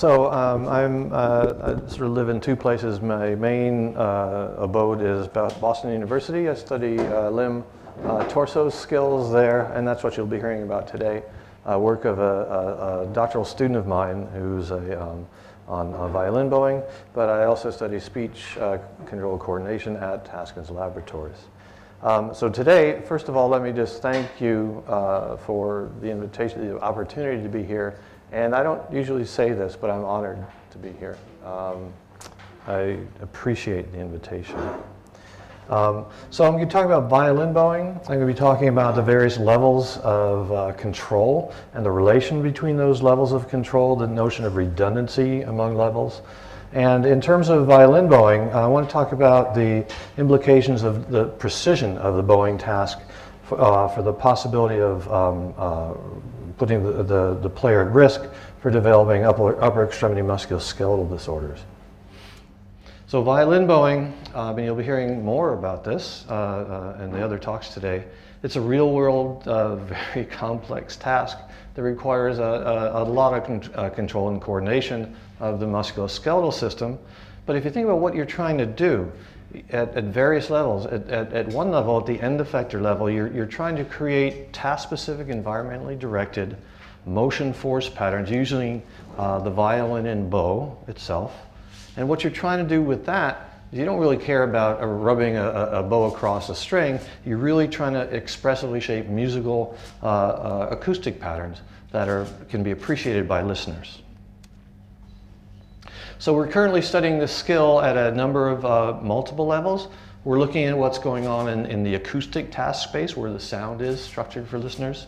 I sort of live in two places. My main abode is Boston University. I study limb torso skills there, and that's what you'll be hearing about today. Work of a doctoral student of mine who's on violin bowing, but I also study speech control coordination at Haskins Laboratories. So today, first of all, let me just thank you for the invitation, the opportunity to be here. And I don't usually say this, but I'm honored to be here. I appreciate the invitation. So I'm going to talk about violin bowing. I'm going to be talking about the various levels of control and the relation between those levels of control, the notion of redundancy among levels. And in terms of violin bowing, I want to talk about the implications of the precision of the bowing task for the possibility of putting the player at risk for developing upper extremity musculoskeletal disorders. So violin bowing, and you'll be hearing more about this in the other talks today. It's a real-world, very complex task that requires a lot of control and coordination of the musculoskeletal system. But if you think about what you're trying to do at various levels, at one level, at the end effector level, you're trying to create task-specific, environmentally directed motion force patterns using the violin and bow itself. And what you're trying to do with that is you don't really care about rubbing a bow across a string. You're really trying to expressively shape musical acoustic patterns that can be appreciated by listeners. So we're currently studying this skill at a number of multiple levels. We're looking at what's going on in the acoustic task space where the sound is structured for listeners.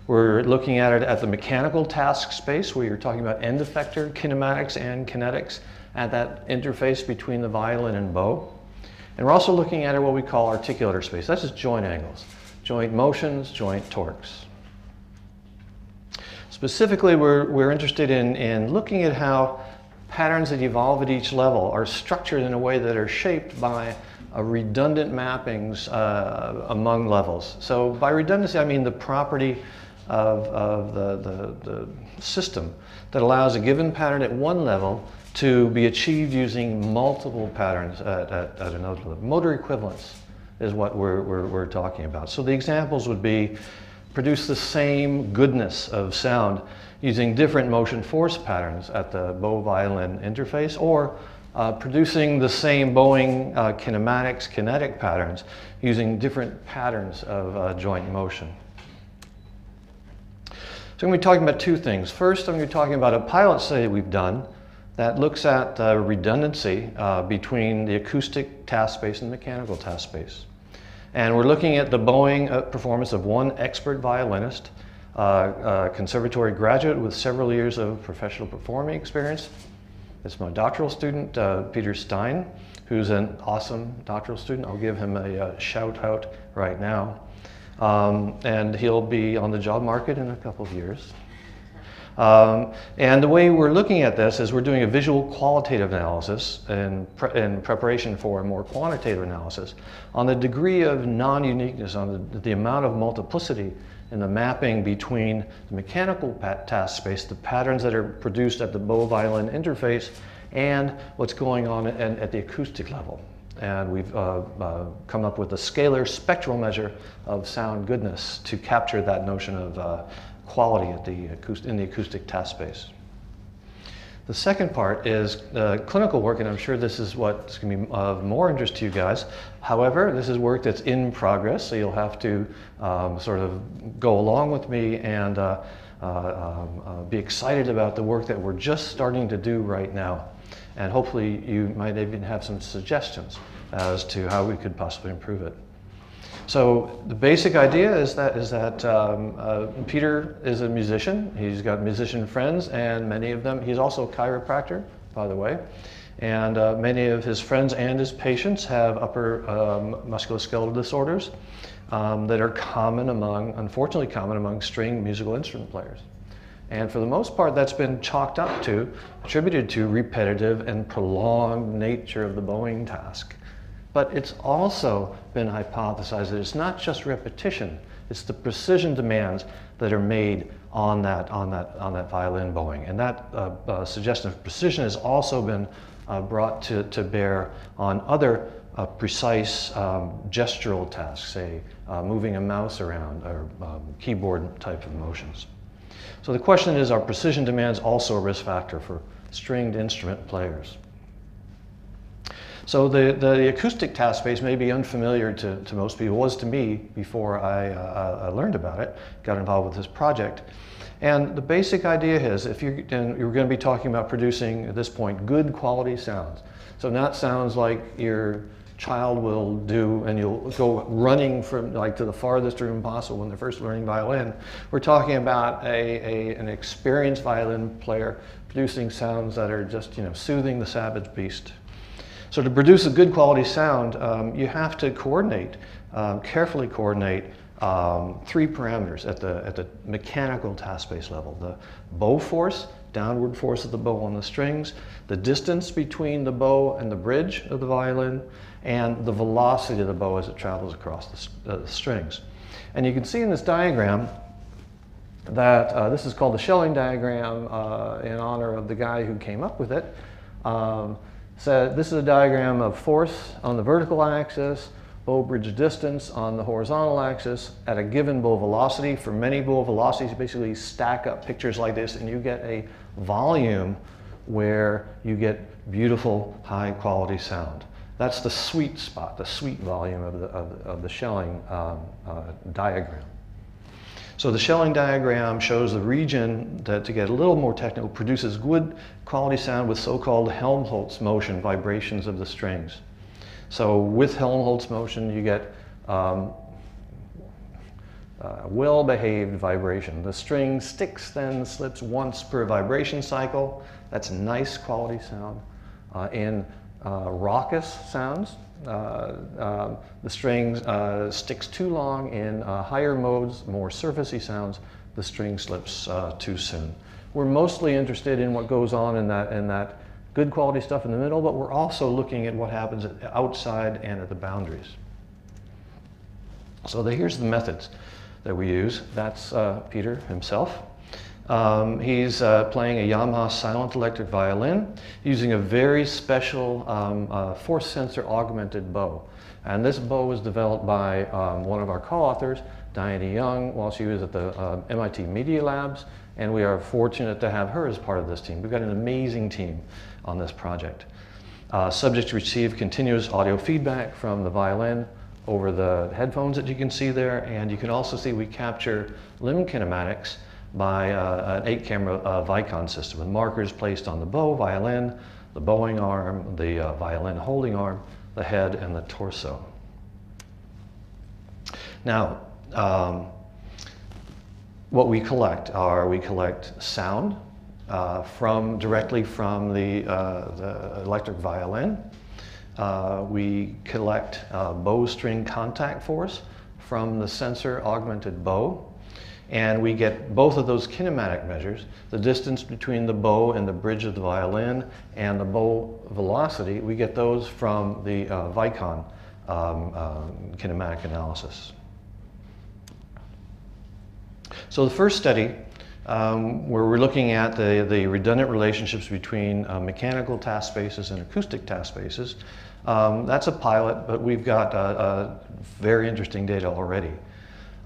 We're looking at it at the mechanical task space where you're talking about end effector kinematics and kinetics at that interface between the violin and bow. And we're also looking at what we call articulator space. That's just joint angles, joint motions, joint torques. Specifically, we're interested in looking at how patterns that evolve at each level are structured in a way that are shaped by redundant mappings among levels. So by redundancy, I mean the property of the system that allows a given pattern at one level to be achieved using multiple patterns at another level. Motor equivalence is what we're talking about. So the examples would be produce the same goodness of sound using different motion force patterns at the bow-violin interface, or producing the same bowing kinematics, kinetic patterns using different patterns of joint motion. So I'm going to be talking about two things. First, I'm going to be talking about a pilot study we've done that looks at redundancy between the acoustic task space and the mechanical task space. And we're looking at the bowing performance of one expert violinist, a conservatory graduate with several years of professional performing experience. It's my doctoral student, Peter Stein, who's an awesome doctoral student. I'll give him a shout out right now. And he'll be on the job market in a couple of years. And the way we're looking at this is we're doing a visual qualitative analysis in preparation for a more quantitative analysis on the degree of non-uniqueness, on the amount of multiplicity in the mapping between the mechanical task space, the patterns that are produced at the bow-violin interface, and what's going on at the acoustic level. And we've come up with a scalar spectral measure of sound goodness to capture that notion of quality in the acoustic task space. The second part is clinical work, and I'm sure this is what's going to be of more interest to you guys. However, this is work that's in progress, so you'll have to sort of go along with me and be excited about the work that we're just starting to do right now. And hopefully you might even have some suggestions as to how we could possibly improve it. So the basic idea is that Peter is a musician. He's got musician friends, and many of them, he's also a chiropractor, by the way. And many of his friends and his patients have upper musculoskeletal disorders that are unfortunately common among string musical instrument players. And for the most part, that's been attributed to repetitive and prolonged nature of the bowing task. But it's also been hypothesized that it's not just repetition, it's the precision demands that are made on that violin bowing. And that suggestion of precision has also been brought to bear on other precise gestural tasks, say moving a mouse around or keyboard type of motions. So the question is, are precision demands also a risk factor for stringed instrument players? So the acoustic task space may be unfamiliar to most people. It was to me before I learned about it, got involved with this project. And the basic idea is, if you're going to be talking about producing, at this point, good quality sounds. So not sounds like your child will do and you'll go running from to the farthest room possible when they're first learning violin. We're talking about an experienced violin player producing sounds that are just soothing the savage beast. So to produce a good quality sound, you have to coordinate, carefully coordinate three parameters at the mechanical task space level: the bow force, downward force of the bow on the strings, the distance between the bow and the bridge of the violin, and the velocity of the bow as it travels across the strings. And you can see in this diagram that this is called the Schelling diagram in honor of the guy who came up with it. So this is a diagram of force on the vertical axis, bow bridge distance on the horizontal axis at a given bow velocity. For many bow velocities, you basically stack up pictures like this and you get a volume where you get beautiful, high quality sound. That's the sweet spot, the sweet volume of the Schelling diagram. So the Schelling diagram shows the region that, to get a little more technical, produces good quality sound with so-called Helmholtz motion, vibrations of the strings. So with Helmholtz motion, you get well-behaved vibration. The string sticks, then slips once per vibration cycle. That's nice quality sound. In raucous sounds, the string sticks too long. In higher modes, more surfacey sounds, the string slips too soon. We're mostly interested in what goes on in that good quality stuff in the middle, but we're also looking at what happens outside and at the boundaries. So here's the methods that we use. That's Peter himself. He's playing a Yamaha silent electric violin using a very special force sensor augmented bow. And this bow was developed by one of our co-authors, Diana Young, while she was at the MIT Media Labs, and we are fortunate to have her as part of this team. We've got an amazing team on this project. Subjects receive continuous audio feedback from the violin over the headphones that you can see there, and you can also see we capture limb kinematics by an 8-camera Vicon system with markers placed on the bow, violin, the bowing arm, the violin holding arm, the head, and the torso. Now, what we collect sound directly from the electric violin. We collect bowstring contact force from the sensor augmented bow. And we get both of those kinematic measures, the distance between the bow and the bridge of the violin and the bow velocity. We get those from the Vicon kinematic analysis. So the first study, where we're looking at the redundant relationships between mechanical task spaces and acoustic task spaces, that's a pilot, but we've got very interesting data already.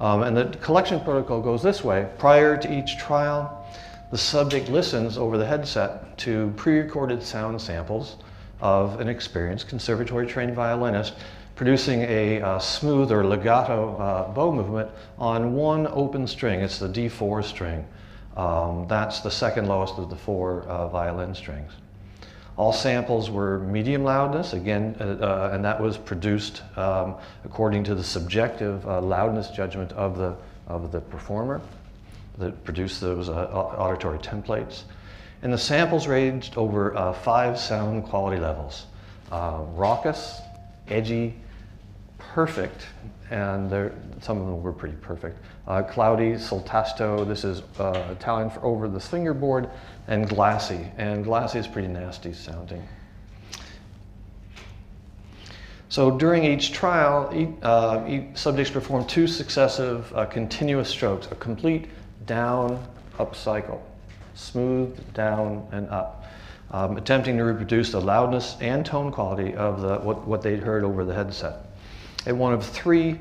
And the collection protocol goes this way. Prior to each trial, the subject listens over the headset to pre-recorded sound samples of an experienced conservatory-trained violinist producing a smooth or legato bow movement on one open string. It's the D4 string. That's the second lowest of the 4 violin strings. All samples were medium loudness, again, and that was produced according to the subjective loudness judgment of the performer that produced those auditory templates. And the samples ranged over 5 sound quality levels: raucous, edgy, perfect, and some of them were pretty perfect. Cloudy, soltasto, this is Italian for over the fingerboard, and glassy. And glassy is pretty nasty sounding. So during each trial, each subjects performed 2 successive continuous strokes, a complete down, up cycle, smooth, down, and up, attempting to reproduce the loudness and tone quality of what they'd heard over the headset. At one of 3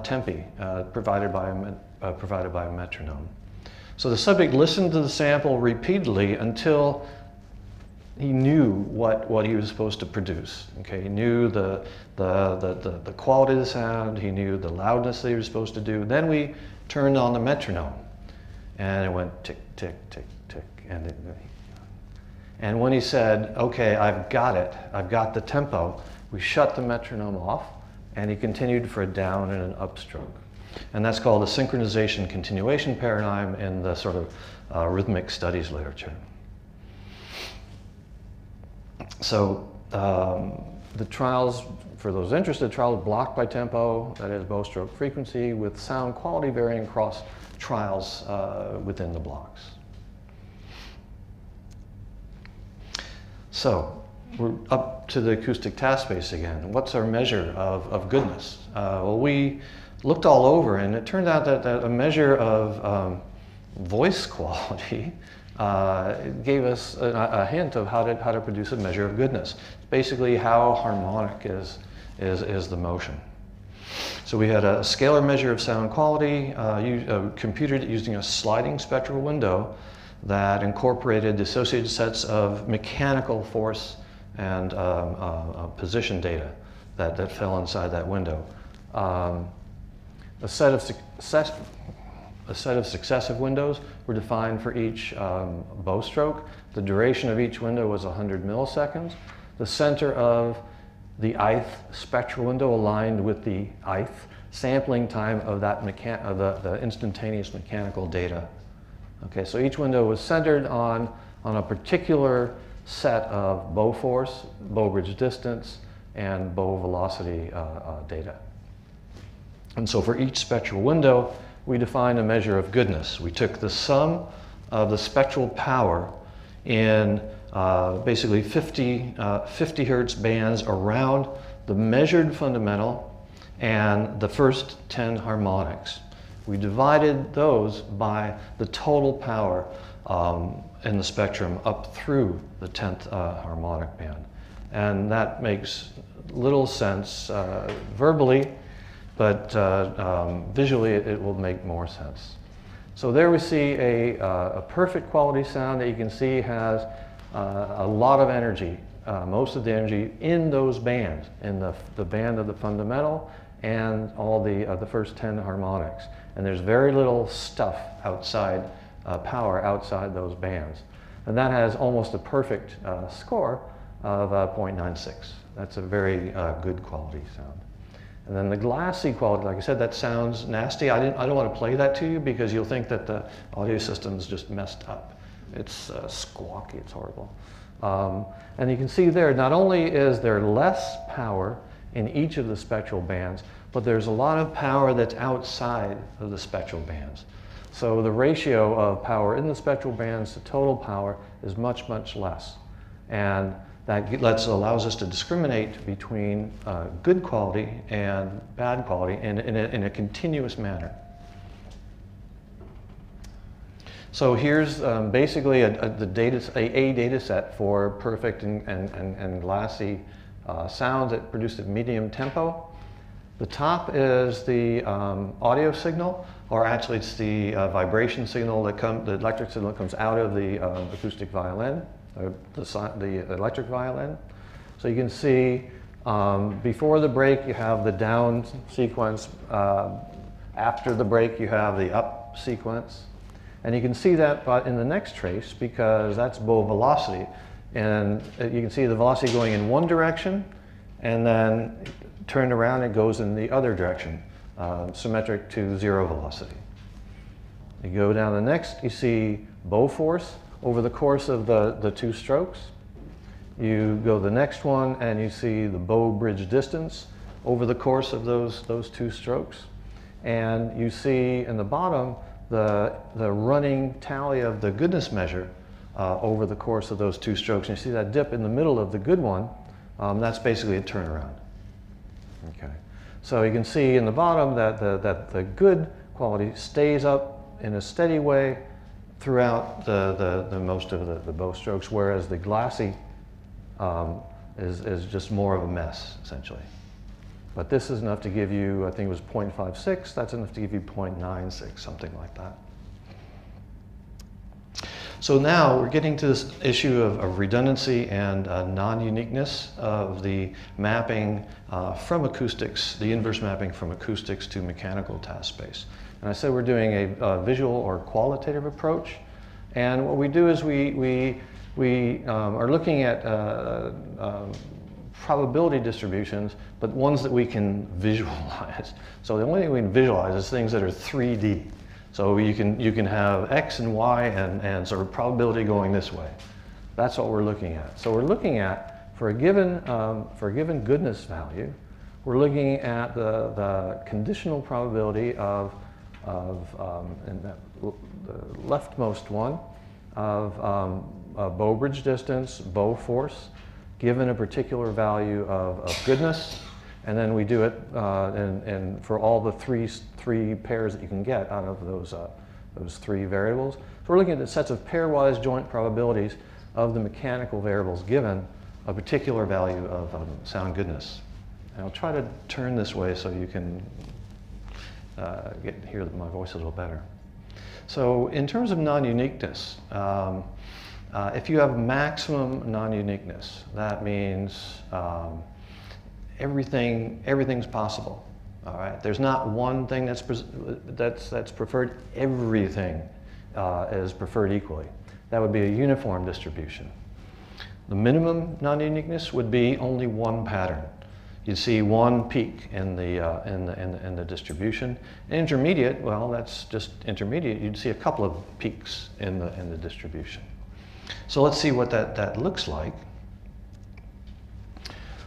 tempi provided by a metronome. So the subject listened to the sample repeatedly until he knew what he was supposed to produce. Okay, he knew the quality of the sound, he knew the loudness that he was supposed to do. Then we turned on the metronome, and it went tick, tick, tick, tick, and when he said, okay, I've got it, I've got the tempo, we shut the metronome off, and he continued for a down and an upstroke. And that's called the synchronization continuation paradigm in the sort of rhythmic studies literature. So the trials, for those interested, trials blocked by tempo, that is bow stroke frequency, with sound quality varying across trials within the blocks. So we're up to the acoustic task space again. What's our measure of goodness? Well, we looked all over, and it turned out that a measure of voice quality gave us a hint of how to produce a measure of goodness. Basically, how harmonic is the motion. So we had a scalar measure of sound quality, computed using a sliding spectral window that incorporated the associated sets of mechanical force and position data that fell inside that window. A set of successive windows were defined for each bow stroke. The duration of each window was 100 milliseconds. The center of the ith spectral window aligned with the ith sampling time of that the instantaneous mechanical data. Okay, so each window was centered on a particular set of bow force, bow bridge distance, and bow velocity data. And so for each spectral window, we defined a measure of goodness. We took the sum of the spectral power in basically 50 hertz bands around the measured fundamental and the first 10 harmonics. We divided those by the total power in the spectrum up through the 10th harmonic band. And that makes little sense verbally, but visually it will make more sense. So there we see a perfect quality sound that you can see has a lot of energy, most of the energy in those bands, in the band of the fundamental and all the first 10 harmonics. And there's very little stuff outside, power outside those bands. And that has almost a perfect score of 0.96. That's a very good quality sound. And then the glassy quality, like I said, that sounds nasty. I don't want to play that to you because you'll think that the audio system's just messed up. It's squawky, it's horrible. And you can see there, not only is there less power in each of the spectral bands, but there's a lot of power that's outside of the spectral bands. So the ratio of power in the spectral bands to total power is much, much less. And that allows us to discriminate between good quality and bad quality in a continuous manner. So here's basically a data set for perfect and glassy sounds that produce at medium tempo. The top is the audio signal, or actually it's the vibration signal the electric signal that comes out of the acoustic violin, or the electric violin. So you can see before the break you have the down sequence, after the break you have the up sequence. And you can see that in the next trace because that's bow velocity. And you can see the velocity going in one direction and then turned around it goes in the other direction, symmetric to zero velocity. You go down the next, you see bow force over the course of the 2 strokes. You go the next one and you see the bow bridge distance over the course of those 2 strokes. And you see in the bottom the running tally of the goodness measure over the course of those 2 strokes. And you see that dip in the middle of the good one, that's basically a turnaround. Okay. So you can see in the bottom that the good quality stays up in a steady way throughout the most of the bow strokes, whereas the glassy is just more of a mess, essentially. But this is enough to give you, I think it was 0.56, that's enough to give you 0.96, something like that. So now we're getting to this issue of redundancy and non-uniqueness of the mapping from acoustics, the inverse mapping from acoustics to mechanical task space. And I said we're doing a visual or qualitative approach. And what we do is we are looking at probability distributions, but ones that we can visualize. So the only thing we can visualize is things that are 3D. So you can have X and Y and sort of probability going this way. That's what we're looking at. So we're looking at, for a given goodness value, we're looking at the conditional probability of in the leftmost one, of bow bridge distance, bow force, given a particular value of goodness. And then we do it and for all the three pairs that you can get out of those three variables. So we're looking at the sets of pairwise joint probabilities of the mechanical variables given a particular value of sound goodness. And I'll try to turn this way so you can hear my voice a little better. So in terms of non-uniqueness, if you have maximum non-uniqueness, that means everything's possible. All right, there's not one thing that's preferred. Everything is preferred equally. That would be a uniform distribution. The minimum non-uniqueness would be only one pattern. You'd see one peak in the distribution. Intermediate, well, that's just intermediate. You'd see a couple of peaks in the distribution. So let's see what that looks like.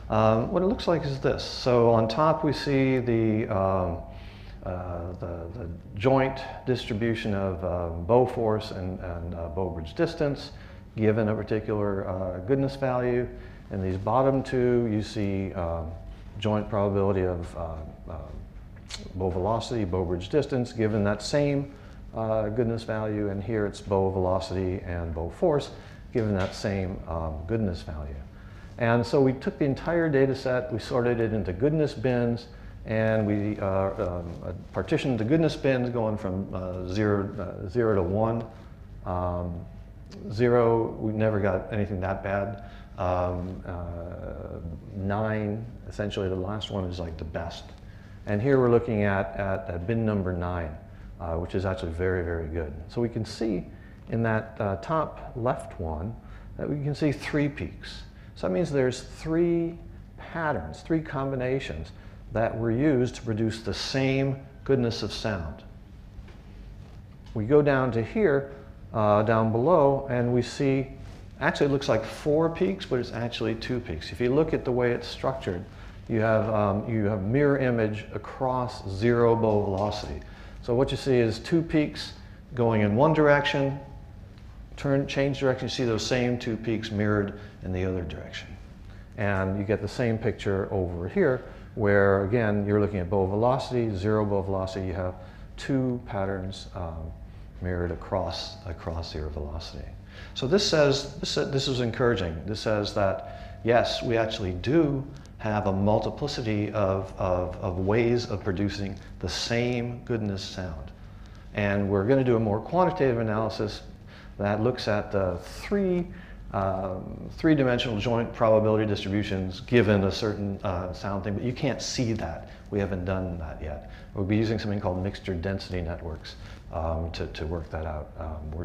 What it looks like is this. So on top we see the joint distribution of bow force and bow bridge distance given a particular goodness value. In these bottom two you see joint probability of bow velocity, bow bridge distance given that same goodness value, and here it's bow velocity and bow force given that same goodness value. And so we took the entire data set, we sorted it into goodness bins, and we partitioned the goodness bins going from 0 to 1. 0, we never got anything that bad. 9, essentially the last one is like the best. And here we're looking at bin number 9, which is actually very, very good. So we can see in that top left one that we can see 3 peaks. So that means there's 3 patterns, 3 combinations that were used to produce the same goodness of sound. We go down to here, down below, and we see, actually it looks like 4 peaks, but it's actually 2 peaks. If you look at the way it's structured, you have mirror image across 0 bow velocity. So what you see is 2 peaks going in one direction, change direction, you see those same 2 peaks mirrored in the other direction. And you get the same picture over here where, again, you're looking at bow velocity, 0 bow velocity, you have 2 patterns mirrored across 0 velocity. So this is encouraging. This says that, yes, we actually do have a multiplicity of ways of producing the same goodness sound. And we're going to do a more quantitative analysis that looks at the three-dimensional joint probability distributions given a certain sound thing, but you can't see that. We haven't done that yet. We'll be using something called mixture density networks to work that out.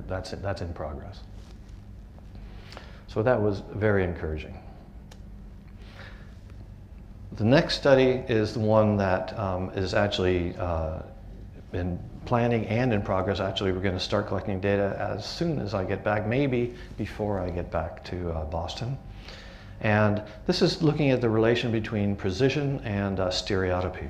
That's in progress. So that was very encouraging. The next study is the one that is actually in planning and in progress. Actually, we're going to start collecting data as soon as I get back, maybe before I get back to Boston. And this is looking at the relation between precision and stereotypy.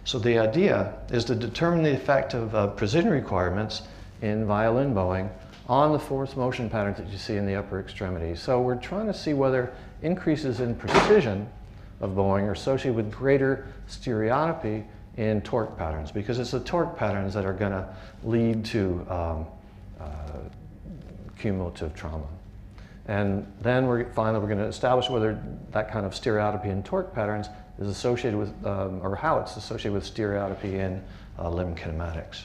So the idea is to determine the effect of precision requirements in violin bowing on the force motion patterns that you see in the upper extremity. So we're trying to see whether increases in precision of bowing are associated with greater stereotypy in torque patterns, because it's the torque patterns that are going to lead to cumulative trauma. And then finally we're going to establish whether that kind of stereotypy in torque patterns is associated with, or how it's associated with stereotypy in limb kinematics.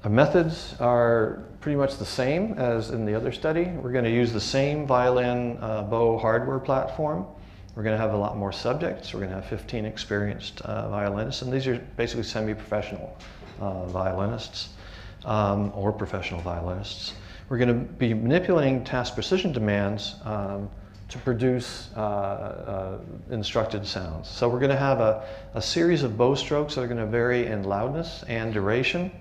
Our methods are pretty much the same as in the other study. We're going to use the same violin bow hardware platform. We're going to have a lot more subjects. We're going to have 15 experienced violinists, and these are basically semi-professional violinists or professional violinists. We're going to be manipulating task precision demands to produce instructed sounds. So we're going to have a series of bow strokes that are going to vary in loudness and duration.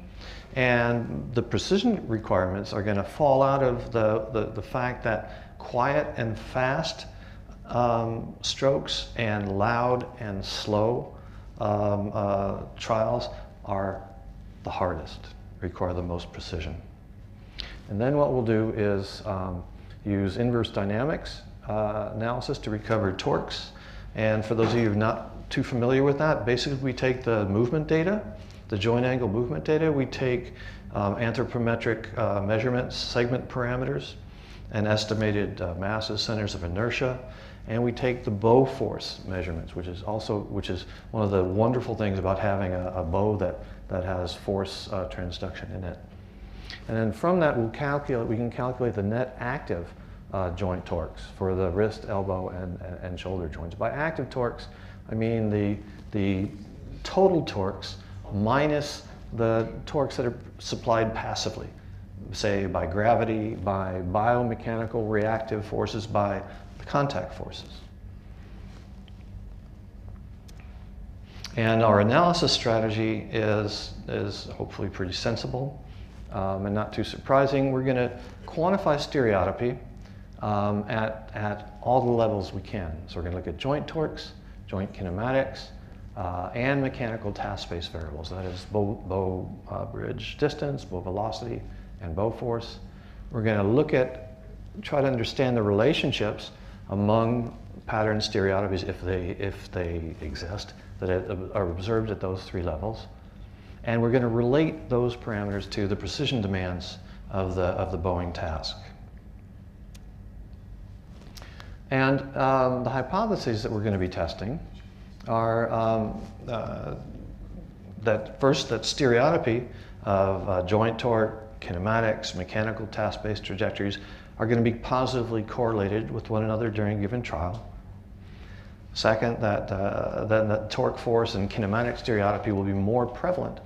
And the precision requirements are going to fall out of the fact that quiet and fast strokes and loud and slow trials are the hardest, require the most precision. And then what we'll do is use inverse dynamics analysis to recover torques. And for those of you who are not too familiar with that, basically we take the movement data, the joint angle movement data, we take anthropometric measurements, segment parameters, and estimated masses, centers of inertia, and we take the bow force measurements, which is one of the wonderful things about having a bow that has force transduction in it. And then from that we can calculate the net active joint torques for the wrist, elbow, and shoulder joints. By active torques, I mean the total torques minus the torques that are supplied passively, say by gravity, by biomechanical reactive forces, by the contact forces. And our analysis strategy is hopefully pretty sensible and not too surprising. We're going to quantify stereotypy at all the levels we can. So we're going to look at joint torques, joint kinematics, and mechanical task space variables. That is bow bridge distance, bow velocity, and bow force. We're going to try to understand the relationships among pattern stereotypies, if they exist, that are observed at those three levels. And we're going to relate those parameters to the precision demands of the bowing task. And the hypotheses that we're going to be testing are that stereotypy of joint torque, kinematics, mechanical task-based trajectories are going to be positively correlated with one another during a given trial. Second, that torque force and kinematic stereotypy will be more prevalent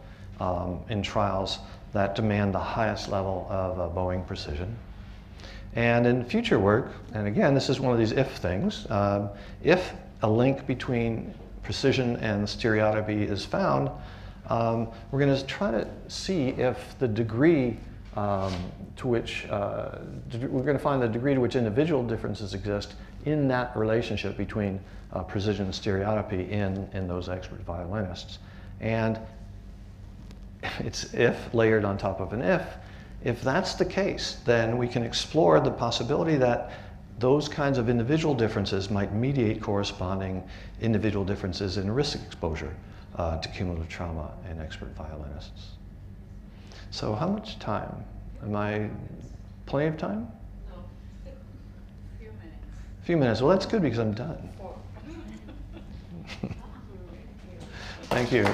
in trials that demand the highest level of bowing precision. And in future work, and again, this is one of these if things, if a link between precision and stereotypy is found, we're going to try to see if the degree to which, we're going to find the degree to which individual differences exist in that relationship between precision and stereotypy in those expert violinists. And it's if layered on top of an if. If that's the case, then we can explore the possibility that those kinds of individual differences might mediate corresponding individual differences in risk exposure to cumulative trauma in expert violinists. So how much time? Am I plenty of time? No, a few minutes. A few minutes. Well, that's good because I'm done. 4. Thank you.